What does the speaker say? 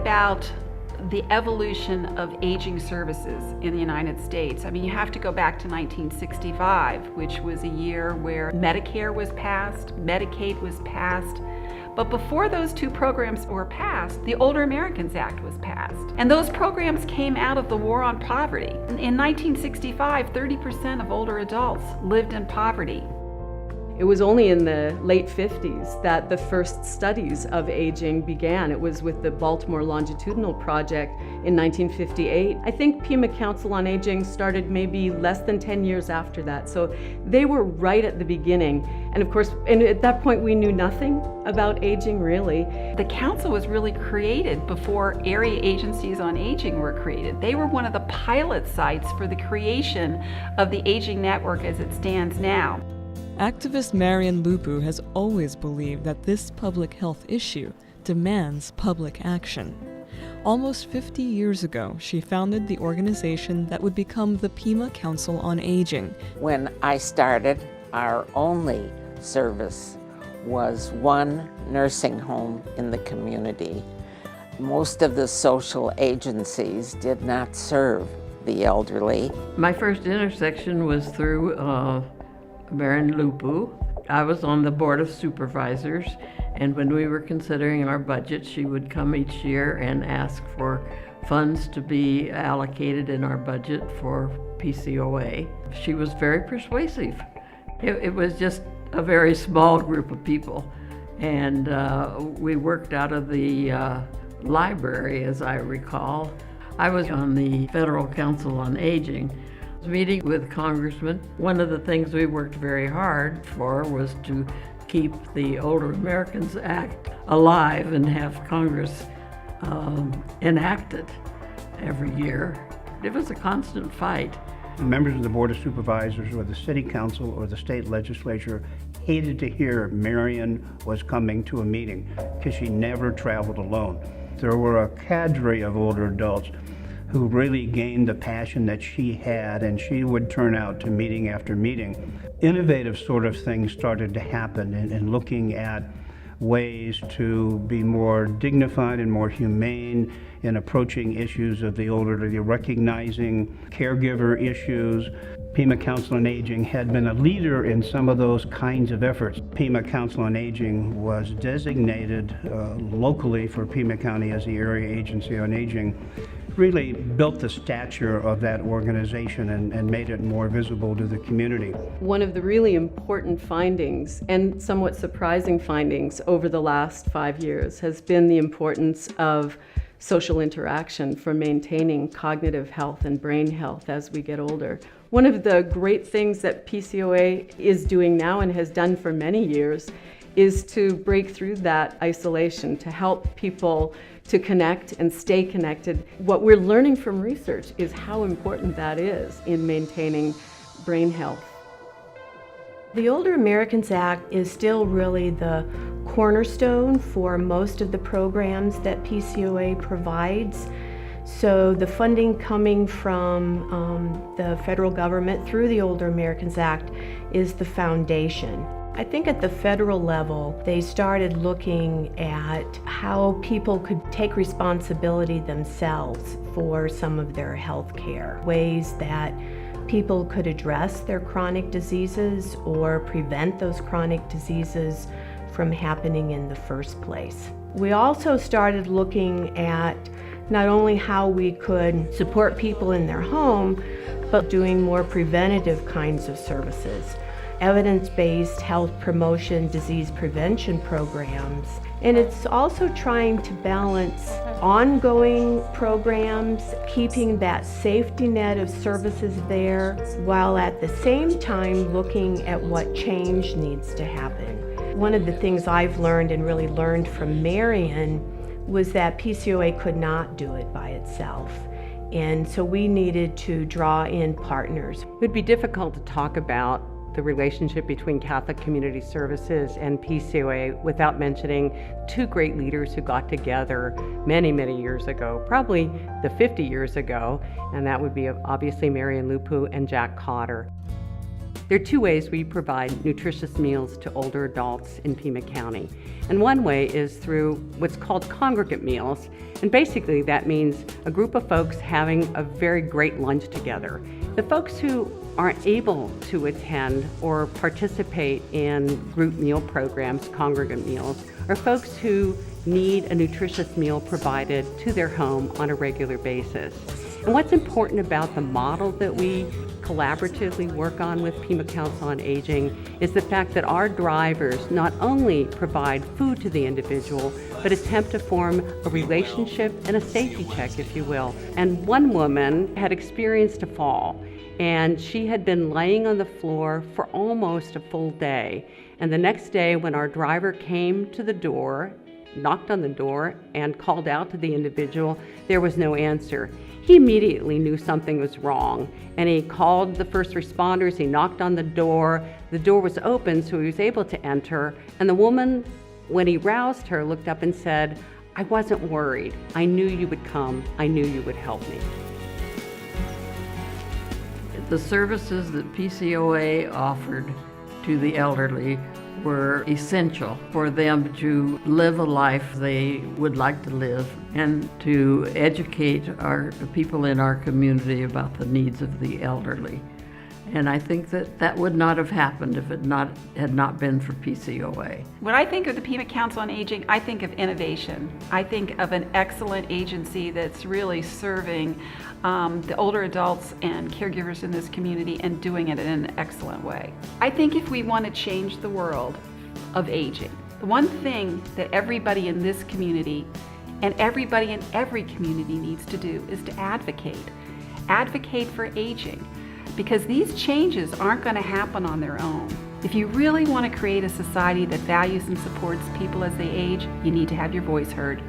about the evolution of aging services in the United States, I mean, you have to go back to 1965, which was a year where Medicare was passed, Medicaid was passed. But before those two programs were passed, the Older Americans Act was passed. And those programs came out of the war on poverty. In 1965, 30% of older adults lived in poverty. It was only in the late 50s that the first studies of aging began. It was with the Baltimore Longitudinal Project in 1958. I think Pima Council on Aging started maybe less than 10 years after that. So they were right at the beginning. And of course, at that point we knew nothing about aging really. The council was really created before area agencies on aging were created. They were one of the pilot sites for the creation of the Aging Network as it stands now. Activist Marian Lupu has always believed that this public health issue demands public action. Almost 50 years ago, she founded the organization that would become the Pima Council on Aging. When I started, our only service was one nursing home in the community. Most of the social agencies did not serve the elderly. My first intersection was through Marian Lupu. I was on the Board of Supervisors, and when we were considering our budget, she would come each year and ask for funds to be allocated in our budget for PCOA. She was very persuasive. It was just a very small group of people, and we worked out of the library, as I recall. I was on the Federal Council on Aging, meeting with congressmen. One of the things we worked very hard for was to keep the Older Americans Act alive and have Congress enact it every year. It was a constant fight. Members of the Board of Supervisors or the City Council or the state legislature hated to hear Marian was coming to a meeting because she never traveled alone. There were a cadre of older adults who really gained the passion that she had, and she would turn out to meeting after meeting. Innovative sort of things started to happen in looking at ways to be more dignified and more humane in approaching issues of the elderly, recognizing caregiver issues. Pima Council on Aging had been a leader in some of those kinds of efforts. Pima Council on Aging was designated locally for Pima County as the area agency on aging. Really built the stature of that organization and made it more visible to the community. One of the really important findings and somewhat surprising findings over the last 5 years has been the importance of social interaction for maintaining cognitive health and brain health as we get older. One of the great things that PCOA is doing now and has done for many years is to break through that isolation, to help people to connect and stay connected. What we're learning from research is how important that is in maintaining brain health. The Older Americans Act is still really the cornerstone for most of the programs that PCOA provides. So the funding coming from the federal government through the Older Americans Act is the foundation. I think at the federal level, they started looking at how people could take responsibility themselves for some of their health care, ways that people could address their chronic diseases or prevent those chronic diseases from happening in the first place. We also started looking at not only how we could support people in their home, but doing more preventative kinds of services. Evidence-based health promotion, disease prevention programs. And it's also trying to balance ongoing programs, keeping that safety net of services there, while at the same time looking at what change needs to happen. One of the things I've learned and really learned from Marian was that PCOA could not do it by itself. And so we needed to draw in partners. It would be difficult to talk about the relationship between Catholic Community Services and PCOA without mentioning two great leaders who got together many, many years ago, probably the 50 years ago, and that would be obviously Marian Lupu and Jack Cotter. There are two ways we provide nutritious meals to older adults in Pima County. And one way is through what's called congregate meals. And basically that means a group of folks having a very great lunch together. The folks who aren't able to attend or participate in group meal programs, congregate meals, are folks who need a nutritious meal provided to their home on a regular basis. And what's important about the model that we collaboratively work on with Pima Council on Aging is the fact that our drivers not only provide food to the individual, but attempt to form a relationship and a safety check, if you will. And one woman had experienced a fall, and she had been laying on the floor for almost a full day. And the next day, when our driver came to the door, knocked on the door, and called out to the individual, there was no answer. He immediately knew something was wrong, and he called the first responders. He knocked on the door was open, so he was able to enter, and the woman, when he roused her, looked up and said, "I wasn't worried. I knew you would come. I knew you would help me." The services that PCOA offered to the elderly were essential for them to live a life they would like to live and to educate the people in our community about the needs of the elderly. And I think that would not have happened if it had not been for PCOA. When I think of the Pima Council on Aging, I think of innovation. I think of an excellent agency that's really serving the older adults and caregivers in this community and doing it in an excellent way. I think if we want to change the world of aging, the one thing that everybody in this community and everybody in every community needs to do is to advocate. Advocate for aging. Because these changes aren't going to happen on their own. If you really want to create a society that values and supports people as they age, you need to have your voice heard.